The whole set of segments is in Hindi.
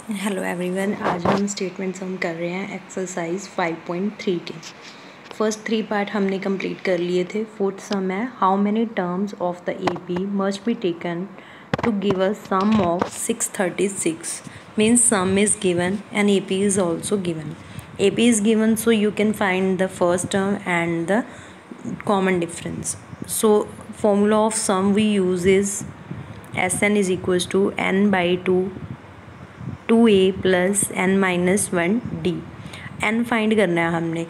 हेलो एवरीवन, आज हम स्टेटमेंट सम कर रहे हैं एक्सरसाइज 5.3 के। फर्स्ट 3 पार्ट हमने कंप्लीट कर लिए थे। फोर्थ सम है how many terms of the AP must be taken to give a sum of 636 means sum is given and AP is also given. AP is given so you can find the first term and the common difference. So formula of sum we use is Sn is equals to n by 2a plus n minus 1d। n find करना है हमने।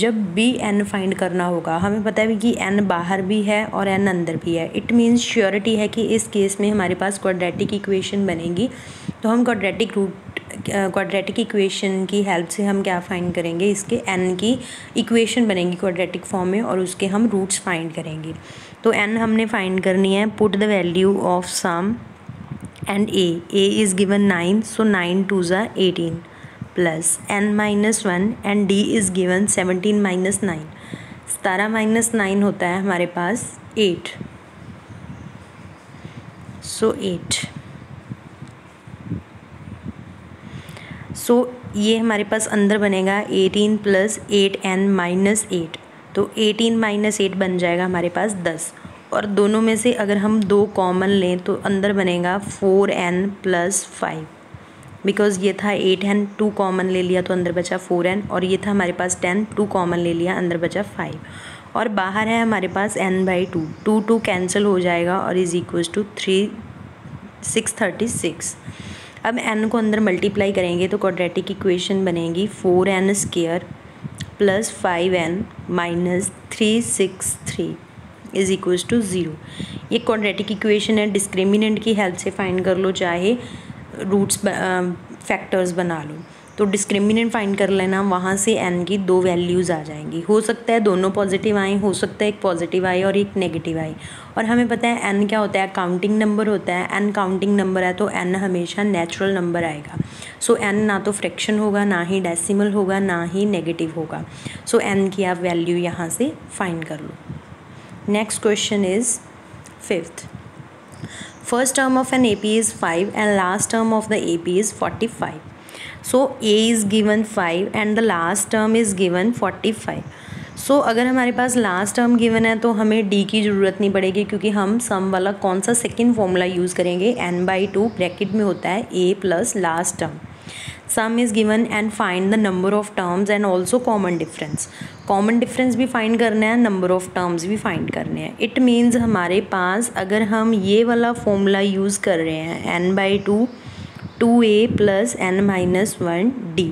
जब भी n फाइंड करना होगा हमें पता है कि n बाहर भी है और n अंदर भी है। इट मीन्स श्योरिटी है कि इस केस में हमारे पास क्वाड्रेटिक इक्वेशन बनेगी। तो हम क्वाड्रेटिक इक्वेशन की हेल्प से हम क्या फाइंड करेंगे, इसके n की इक्वेशन बनेगी क्वाड्रेटिक फॉर्म में और उसके हम रूट्स फाइंड करेंगे। तो n हमने फाइंड करनी है। Put the value of sum and a is given 9, so 9 2s are 18 plus n minus 1 and d is given 17 minus 9, 17 minus 9 होता है हमारे पास 8, so 8, so ये हमारे पास अंदर बनेगा 18 प्लस 8n माइनस 8, तो 18 माइनस 8 बन जाएगा हमारे पास 10। और दोनों में से अगर हम 2 कॉमन लें तो अंदर बनेगा 4n प्लस 5, बिकॉज़ ये था 8n, 2 कॉमन ले लिया तो अंदर बचा 4n, और ये था हमारे पास 10, 2 कॉमन ले लिया अंदर बचा 5, और बाहर है हमारे पास n बाई 2, 2 कैंसिल हो जाएगा और इज इक्वल्स टू 636। अब n को अंदर मल्टीप्लाई करेंगे तो क्वाड्रेटिक इक्वेशन बनेगी 4n square plus 5n minus 363 is equals to 0। ये क्वाड्रेटिक इक्वेशन है, डिस्क्रिमिनेंट की हेल्प से फाइंड कर लो, चाहे रूट्स फैक्टर्स बना लो। तो डिस्क्रिमिनेंट फाइंड कर लेना, वहाँ से n की 2 वैल्यूज़ आ जाएंगी। हो सकता है दोनों पॉजिटिव आए, हो सकता है एक पॉजिटिव आए और एक नेगेटिव आए। और हमें पता है n क्या होता है, काउंटिंग नंबर होता है। n काउंटिंग नंबर है तो n हमेशा नेचुरल नंबर आएगा। सो n ना तो फ्रैक्शन होगा, ना ही डेसिमल होगा, ना ही नेगेटिव होगा। सो n की आप वैल्यू यहाँ से फाइंड कर लो। Next question is 5th. First term of an AP is 5 and last term of the AP is 45. So A is given 5 and the last term is given 45. So अगर हमारे पास लास्ट टर्म गिवन है तो हमें D की ज़रूरत नहीं पड़ेगी, क्योंकि हम सम वाला कौन सा सेकेंड फॉर्मूला यूज़ करेंगे, n बाई 2 ब्रैकेट में होता है A plus last term. Some is given and find the number of terms and also common difference. Common difference भी फाइंड करना है, नंबर ऑफ टर्म्स भी फाइंड करने हैं। इट मीन्स हमारे पास अगर हम ये वाला फॉर्मूला यूज़ कर रहे हैं n by 2 2a plus n minus 1d,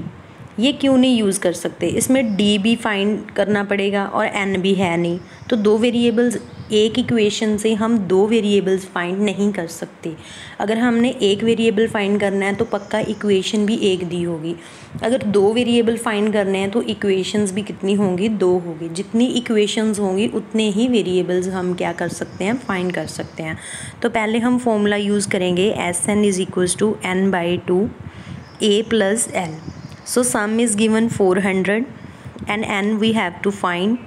ये क्यों नहीं यूज़ कर सकते? इसमें d भी फाइंड करना पड़ेगा और n भी है नहीं, तो 2 वेरिएबल्स, एक इक्वेशन से हम 2 वेरिएबल्स फाइंड नहीं कर सकते। अगर हमने एक वेरिएबल फाइंड करना है तो पक्का इक्वेशन भी एक दी होगी। अगर 2 वेरिएबल फाइंड करने हैं तो इक्वेशंस भी कितनी होंगी, 2 होगी। जितनी इक्वेशंस होंगी उतने ही वेरिएबल्स हम क्या कर सकते हैं, फाइंड कर सकते हैं। तो पहले हम फॉर्मूला यूज़ करेंगे Sn is equals to n by 2 a plus l। So sum is given 400 and n we have to find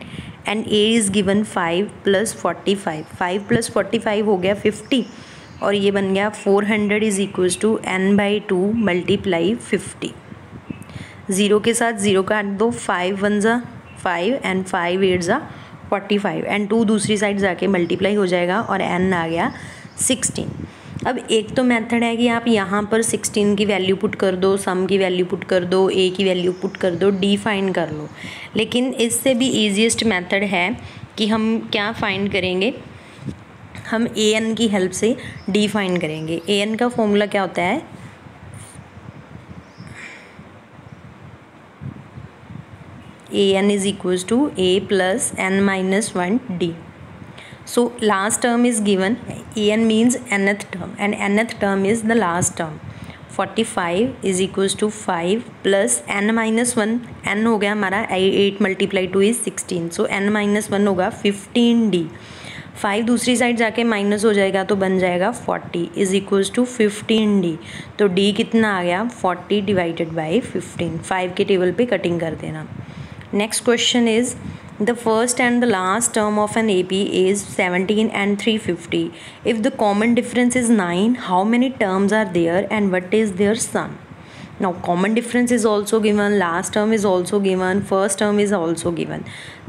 and a is given 5 plus 45, 5 plus 45 हो गया 50, और ये बन गया 400 is equals to n by 2 multiply 50। Zero के साथ ज़ीरो काट दो, 5 1 ज़ा 5 एंड 5 8 ज़ा 45 एंड 2 दूसरी साइड जाके मल्टीप्लाई हो जाएगा और n आ गया 16। अब एक तो मेथड है कि आप यहाँ पर 16 की वैल्यू पुट कर दो, सम की वैल्यू पुट कर दो, a की वैल्यू पुट कर दो, d फाइंड कर लो। लेकिन इससे भी ईजीएस्ट मेथड है कि हम क्या फाइंड करेंगे, हम an की हेल्प से d फाइंड करेंगे। an का फॉर्मूला क्या होता है, an is equals to a plus n minus 1d। So last term is given, an means nth term and nth term is the last term। 45 is equals to 5 plus n minus 1, n हो गया हमारा 8 multiply 2 is 16, so n minus 1 होगा 15d। 5 दूसरी साइड जाके माइनस हो जाएगा तो बन जाएगा 40 इज इक्वल्स टू 15d। तो d कितना आ गया, 40 डिवाइडेड बाई 15। 5 के टेबल पे कटिंग कर देना। Next question is the first and the last term of an AP is 17 and 350. If the common difference is 9, how many terms are there and what is their sum? Now common difference is also given, last term is also given, first term is also given,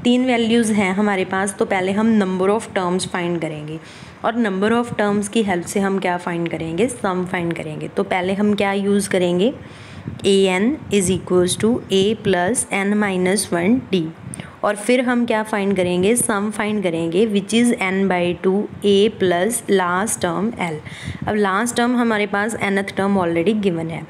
3 values हैं हमारे पास। तो पहले हम नंबर ऑफ़ टर्म्स फाइंड करेंगे और नंबर ऑफ़ टर्म्स की हेल्प से हम क्या फाइंड करेंगे, सम फाइंड करेंगे। तो पहले हम क्या यूज़ करेंगे, an is equals to a plus n minus 1 d, और फिर हम क्या फाइंड करेंगे, सम फाइंड करेंगे which is n/2 a plus last term l। अब लास्ट टर्म हमारे पास nth टर्म ऑलरेडी गिवन है,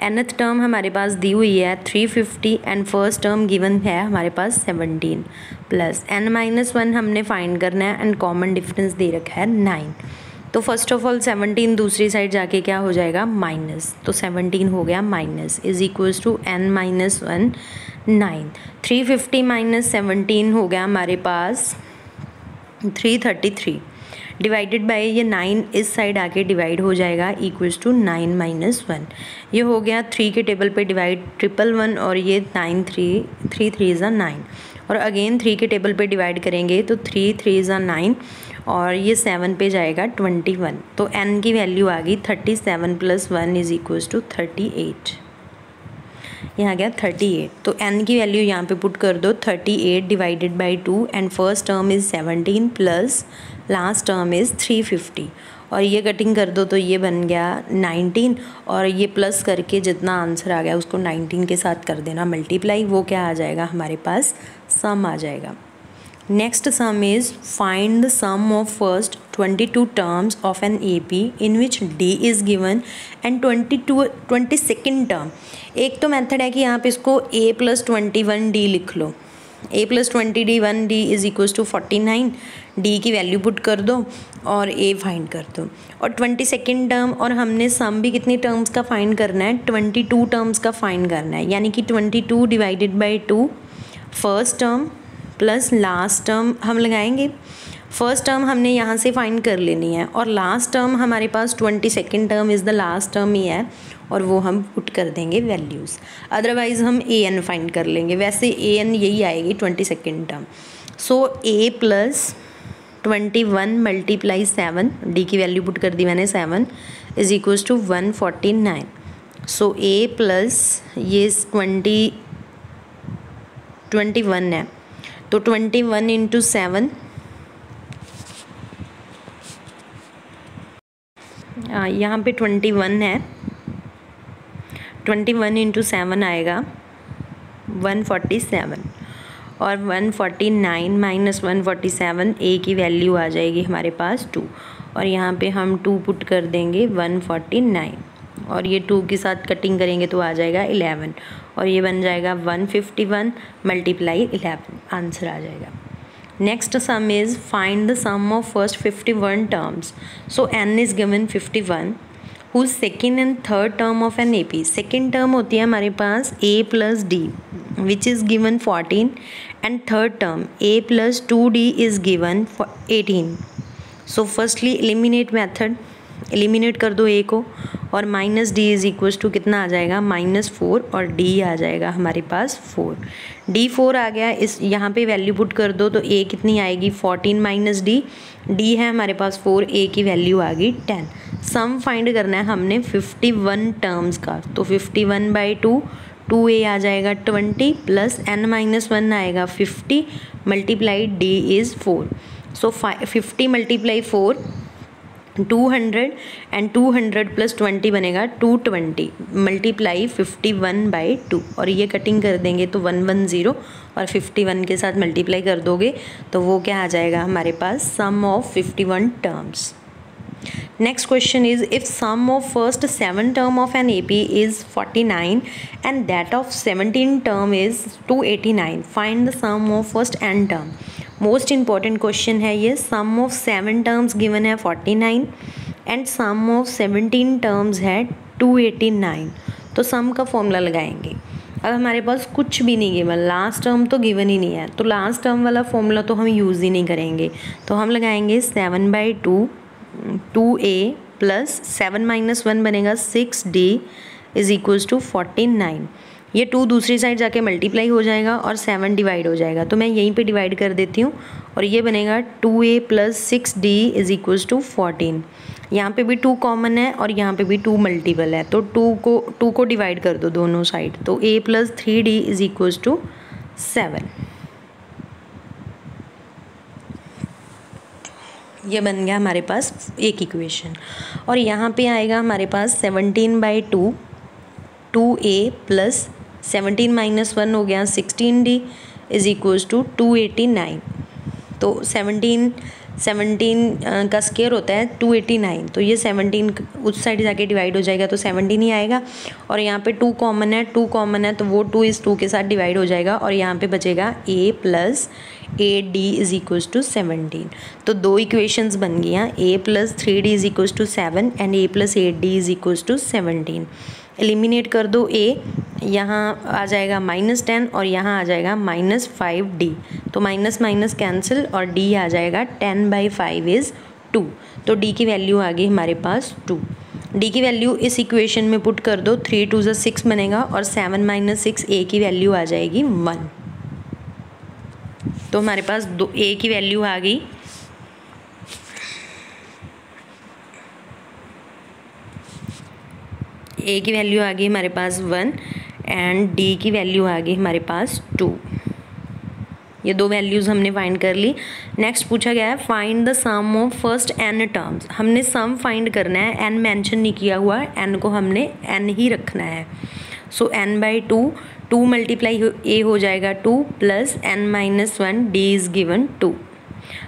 nth टर्म हमारे पास दी हुई है 350 एंड फर्स्ट टर्म गिवन है हमारे पास 17 प्लस n-1 हमने फाइंड करना है एंड कॉमन डिफरेंस दे रखा है 9। तो फर्स्ट ऑफ ऑल 17 दूसरी साइड जाके क्या हो जाएगा, माइनस, तो 17 हो गया minus is equals to n-1 9। 350 माइनस 17 हो गया हमारे पास 333 डिवाइडेड बाय ये 9 इस साइड आके डिवाइड हो जाएगा इक्वल्स टू 9 माइनस 1। ये हो गया 3 के टेबल पे डिवाइड 111 और ये 9 3 3 ज़ा 9 और अगेन 3 के टेबल पे डिवाइड करेंगे तो 3 3 ज़ा 9 और ये 7 पे जाएगा 21। तो n की वैल्यू आ गई 37 प्लस 1 इज इक्वल्स टू 38। यहाँ गया 38, तो n की वैल्यू यहाँ पे पुट कर दो 38 divided by 2 and first term is 17 plus last term is 350 और ये कटिंग कर दो तो ये बन गया 19 और ये प्लस करके जितना आंसर आ गया उसको 19 के साथ कर देना मल्टीप्लाई, वो क्या आ जाएगा हमारे पास, सम आ जाएगा। Next sum is find the sum of first 22 terms of an AP in which D is given and 22nd term. एक तो मेथड है कि आप इसको A प्लस 21D लिख लो, A plus 21D is equals to 49, D की वैल्यू पुट कर दो और A फाइंड कर दो। और 22nd टर्म और हमने सम भी कितनी टर्म्स का फाइंड करना है, 22 टर्म्स का फाइंड करना है, यानी कि 22 divided by 2 first term plus last term हम लगाएंगे। फर्स्ट टर्म हमने यहाँ से फाइंड कर लेनी है और लास्ट टर्म हमारे पास 22nd term is the last term ही है और वो हम पुट कर देंगे वैल्यूज़, अदरवाइज़ हम an फाइंड कर लेंगे। वैसे an यही आएगी 22nd term. So a plus 21 multiply 7, d की वैल्यू पुट कर दी मैंने 7 is equals to 149। So a plus ये 21 है तो 21 इंटू 7 यहाँ पे 21 है, 21 इंटू 7 आएगा 147 और 149 माइनस 147 a की वैल्यू आ जाएगी हमारे पास 2 और यहाँ पे हम 2 पुट कर देंगे 149 और ये 2 के साथ कटिंग करेंगे तो आ जाएगा 11 और ये बन जाएगा 151 मल्टीप्लाई 11, आंसर आ जाएगा। Next sum is find the sum of first 51 terms. So n is given 51 whose second and third term of an AP। Second term होती है हमारे पास a प्लस d which is given 14 and third term a plus 2d is given 18। So firstly eliminate method, eliminate कर दो a को और minus d is equals to कितना आ जाएगा, -4 और d आ जाएगा हमारे पास 4। d 4 आ गया, इस यहाँ पे वैल्यू पुट कर दो तो a कितनी आएगी 14 माइनस d, d है हमारे पास 4, a की वैल्यू आ गई 10। सम फाइंड करना है हमने 51 टर्म्स का, तो 51 बाई 2 2a आ जाएगा 20 प्लस n-1 आएगा 50 multiply d is 4। So 50 multiply 4 200 and 200 plus 20 बनेगा 220 मल्टीप्लाई 51 बाई 2 और ये कटिंग कर देंगे तो 110 और 51 के साथ मल्टीप्लाई कर दोगे तो वो क्या आ जाएगा हमारे पास, sum of 51 terms. Next question is if sum of first 7 term of an AP is 49 and that of 17 term is 289, find the sum of first n term. Most important question है ये। सम ऑफ 7 टर्म्स गिवन है 49 एंड सम ऑफ 17 टर्म्स है 289, तो सम का फॉर्मूला लगाएंगे। अब हमारे पास कुछ भी नहीं गिवन, लास्ट टर्म तो गिवन ही नहीं है, तो लास्ट टर्म वाला फॉर्मूला तो हम यूज़ ही नहीं करेंगे, तो हम लगाएंगे 7/2 2a प्लस 7 माइनस 1 बनेगा 6d इज इक्वल्स टू 49। ये 2 दूसरी साइड जाके मल्टीप्लाई हो जाएगा और 7 डिवाइड हो जाएगा, तो मैं यहीं पे डिवाइड कर देती हूँ और ये बनेगा 2a plus 6d is equals to 14। यहाँ पे भी 2 कॉमन है और यहाँ पे भी 2 मल्टीपल है, तो 2 को डिवाइड कर दो दोनों साइड, तो a + 3d is equals to 7। ये बन गया हमारे पास एक इक्वेशन। और यहाँ पे आएगा हमारे पास 17/2 2a प्लस 17 - 1 हो गया 16d इज इक्वल्स टू 289। तो 17 का स्क्वायर होता है 289, तो ये 17 उस साइड जाके डिवाइड हो जाएगा तो 17 ही आएगा। और यहाँ पे 2 कॉमन है, तो वो 2 इस 2 के साथ डिवाइड हो जाएगा और यहाँ पे बचेगा a + 8d is equals to 17। तो 2 इक्वेशंस बन गई हैं, a + 3d is equals to 7 and a + 8d is equals to 17। Eliminate कर दो a, यहाँ आ जाएगा -10 और यहाँ आ जाएगा -5d, तो माइनस माइनस कैंसिल और d आ जाएगा 10/5 इज़ 2। तो d की वैल्यू आ गई हमारे पास 2। d की वैल्यू इस इक्वेशन में पुट कर दो, 3 × 2 = 6 बनेगा और 7 - 6 a की वैल्यू आ जाएगी 1। तो हमारे पास a की वैल्यू आ गई हमारे पास 1 एंड d की वैल्यू आ गई हमारे पास 2। ये 2 वैल्यूज़ हमने फाइंड कर ली। नेक्स्ट पूछा गया है find the sum of first n terms. हमने सम फाइंड करना है, n मेंशन नहीं किया हुआ, n को हमने n ही रखना है। सो n/2 2 × a हो जाएगा 2 plus n - 1 d is given 2।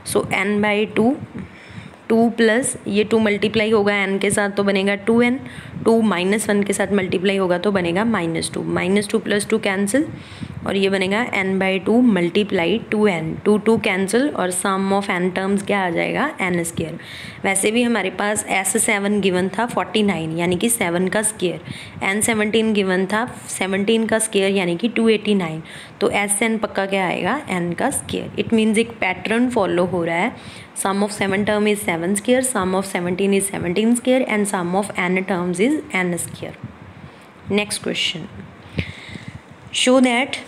So n/2 2 plus ये 2 मल्टीप्लाई होगा n के साथ तो बनेगा 2n, 2 - 1 के साथ मल्टीप्लाई होगा तो बनेगा -2, -2 + 2 कैंसिल और ये बनेगा n/2 × 2n, 2 कैंसिल और सम ऑफ n टर्म्स क्या आ जाएगा n²। वैसे भी हमारे पास S7 गिवन था 49 यानी कि 7 का स्क्वायर, n17 गिवन था 17 का स्क्वायर यानी कि 289, तो Sn पक्का क्या आएगा n का स्क्वायर। इट मीन्स एक पैटर्न फॉलो हो रहा है, sum of 7 term is 7 square, sum of 17 is 17 square and sum of n terms is n square. Next question. Show that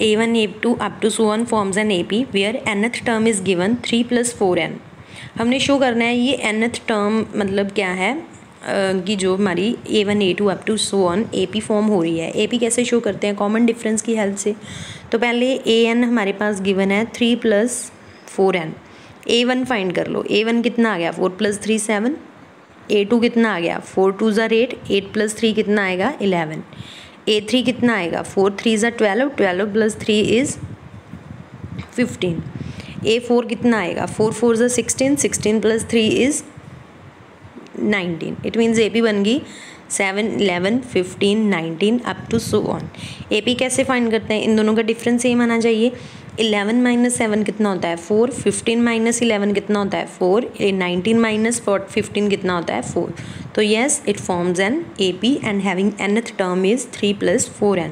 a1 a2 up to so on forms an AP where nth term is given 3 + 4n। हमने शो करना है ये nth टर्म मतलब क्या है कि जो हमारी a1 a2 up to so on AP form हो रही है। AP कैसे शो करते हैं, कॉमन डिफरेंस की हेल्प से। तो पहले an हमारे पास गिवन है 3 + 4n। a1 फाइंड कर लो, a1 कितना आ गया 4 + 3 7, a2 कितना आ गया 4 × 2 = 8, 8 + 3 कितना आएगा 11, a3 कितना आएगा 4 × 3 = 12, 12 + 3 इज़ 15, a4 कितना आएगा 4 × 4 = 16, 16 + 3 इज़ 19। इट मीन्स AP बन गई 7 11 15 19 up to so on. AP कैसे फाइंड करते हैं, इन दोनों का डिफरेंस सेम आना चाहिए। 11 - 7 कितना होता है 4, 15 - 11 कितना होता है 4, 19 - 15 कितना होता है 4। तो yes it forms an AP and having nth term is 3 + 4n।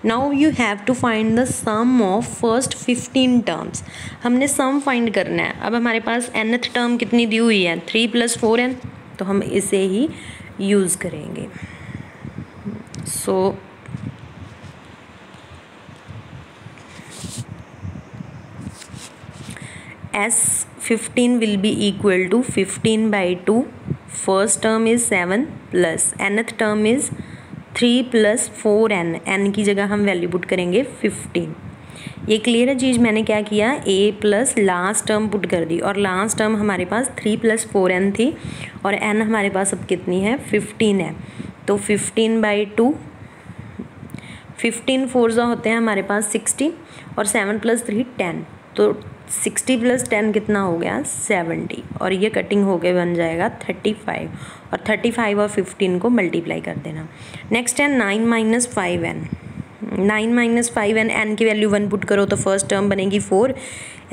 Now you have to find the sum of first 15 terms. हमने सम फाइंड करना है। अब हमारे पास nth टर्म कितनी दी हुई है 3 + 4n, तो हम इसे ही यूज़ करेंगे। सो S15 will be equal to 15/2, first term is 7 plus nth term is 3 + 4n, n की जगह हम वैल्यू पुट करेंगे 15। ये क्लियर है चीज़। मैंने क्या किया a plus last term put कर दी और लास्ट टर्म हमारे पास 3 + 4n थी और n हमारे पास अब कितनी है 15 है। तो 15/2, 15 4 होते हैं हमारे पास 60 और 7 + 3 10, तो 60 + 10 कितना हो गया 70 और ये कटिंग हो के बन जाएगा 35 और 35 और 15 को मल्टीप्लाई कर देना। नेक्स्ट है 9 - 5n, 9 - 5n, n की वैल्यू 1 पुट करो तो फर्स्ट टर्म बनेगी 4,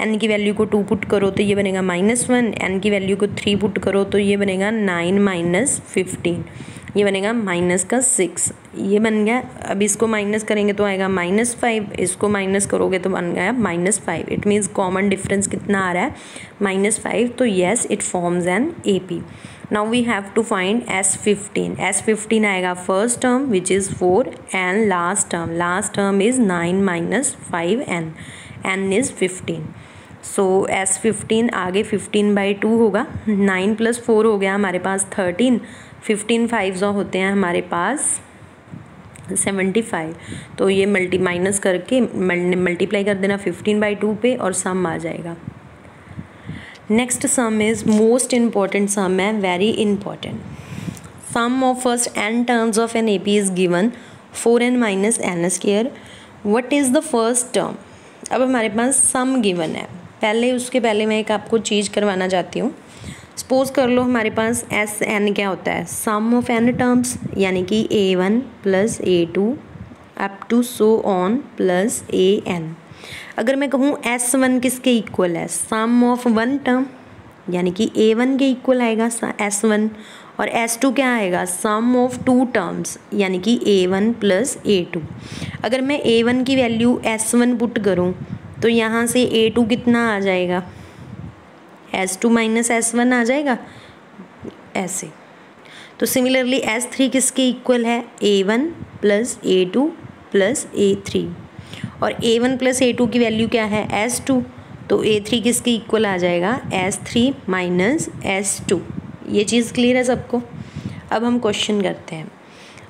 n की वैल्यू को 2 पुट करो तो ये बनेगा -1, n की वैल्यू को 3 पुट करो तो ये बनेगा 9 - 15, ये बनेगा -6, ये बन गया। अब इसको माइनस करेंगे तो आएगा -5, इसको माइनस करोगे तो बन गया -5। इट मीन्स कॉमन डिफरेंस कितना आ रहा है -5, तो yes it forms an AP। Now we have to find S15। S15 आएगा first term which is 4 and last term is 9 - 5n, n is 15। So S15 आगे 15/2 होगा, 9 + 4 हो गया हमारे पास 13, 15 5 होते हैं हमारे पास 75। तो ये माइनस करके मल्टीप्लाई कर देना 15/2 पे और सम आ जाएगा। Next sum is most important sum है, very important. Sum of first n terms of an AP is given 4n - n²। What is the first term? अब हमारे पास सम गिवन है। उसके पहले मैं एक आपको चीज़ करवाना चाहती हूँ। सपोज कर लो हमारे पास SN क्या होता है, सम ऑफ n टर्म्स, यानी कि A1 + A2 up to so on plus AN। अगर मैं कहूँ S1 किसके इक्वल है, सम ऑफ 1 टर्म, यानी कि A1 के इक्वल आएगा S1, और S2 क्या आएगा, सम ऑफ 2 टर्म्स, यानी कि A1 + A2। अगर मैं A1 की वैल्यू S1 पुट करूँ तो यहाँ से A2 कितना आ जाएगा, S2 - S1 आ जाएगा ऐसे। तो सिमिलरली S3 किसके इक्वल है, A1 + A2 + A3, और A1 + A2 की वैल्यू क्या है, S2, तो A3 किसके इक्वल आ जाएगा, S3 - S2। ये चीज़ क्लियर है सबको? अब हम क्वेश्चन करते हैं।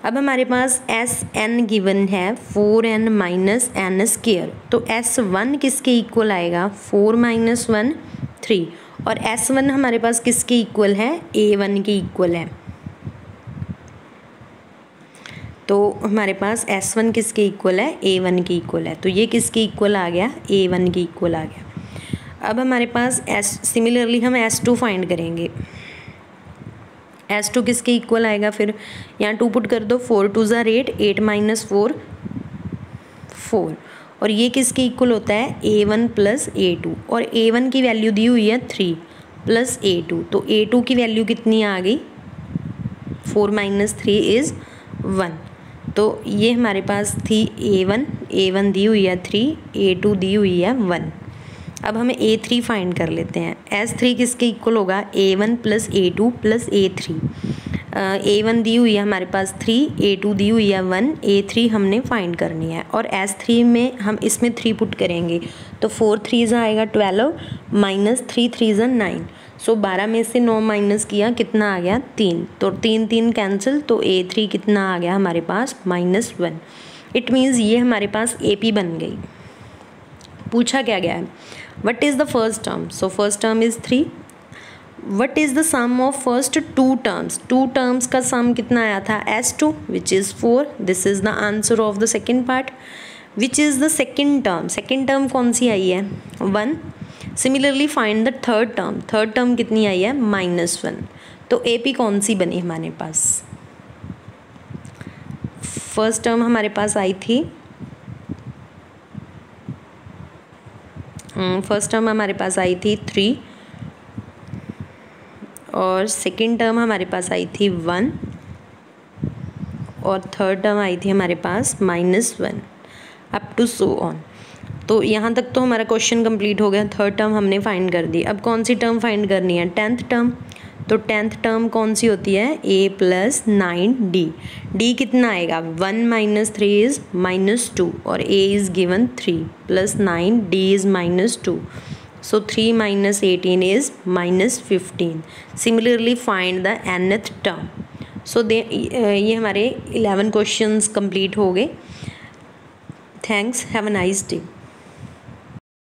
अब हमारे पास SN गिवन है 4n - n², तो S1 किसके इक्वल आएगा, 4 - 1 3, और S1 हमारे पास किसके इक्वल है, A1 के इक्वल है। तो हमारे पास S1 किसके इक्वल है, A1 के इक्वल है, तो ये किसके इक्वल आ गया, A1 के इक्वल आ गया। अब हमारे पास सिमिलरली हम S2 फाइंड करेंगे। S2 किसके इक्वल आएगा, फिर यहाँ 2 पुट कर दो, 4 × 2 = 8, 8 - 4 4, और ये किसके इक्वल होता है, A1 + A2, और A1 की वैल्यू दी हुई है 3 + A2, तो A2 की वैल्यू कितनी आ गई, 4 - 3 = 1। तो ये हमारे पास थी A1 दी हुई है 3, A2 दी हुई है 1। अब हमें A3 फाइंड कर लेते हैं। S3 किसके इक्वल होगा, A1 + A2 + A3। A1 दी हुई है हमारे पास 3, A2 दी हुई है 1, A3 हमने फाइंड करनी है, और S3 में हम इसमें 3 पुट करेंगे, तो 4 3 आएगा 12 - 3 3 9। सो 12 में से 9 माइनस किया, कितना आ गया, 3, तो 3 3 कैंसिल, तो A3 कितना आ गया हमारे पास, -1। इट मीन्स ये हमारे पास AP बन गई। पूछा क्या गया है, what is the first term, so first term is 3। What is the sum of first 2 terms, 2 terms का सम कितना आया था, S2 which is 4। This is the answer of the second part. Which is the second term कौन सी आई है, 1। Similarly find the third term कितनी आई है, -1। तो AP कौन सी बनी हमारे पास, फर्स्ट टर्म हमारे पास आई थी, फर्स्ट टर्म हमारे पास आई थी 3, और सेकंड टर्म हमारे पास आई थी 1, और थर्ड टर्म आई थी हमारे पास -1 अप टू सो ऑन। तो यहाँ तक तो हमारा क्वेश्चन कंप्लीट हो गया। थर्ड टर्म हमने फाइंड कर दी। अब कौन सी टर्म फाइंड करनी है, 10th टर्म। तो 10th टर्म कौन सी होती है, A + 9D। D कितना आएगा, 1 - 3 = -2, और A is given 3 + 9, D is -2, so 3 - 18 is -15। Similarly find the nth term। so ये हमारे 11 क्वेश्चंस कंप्लीट हो गए। Thanks, have a nice day.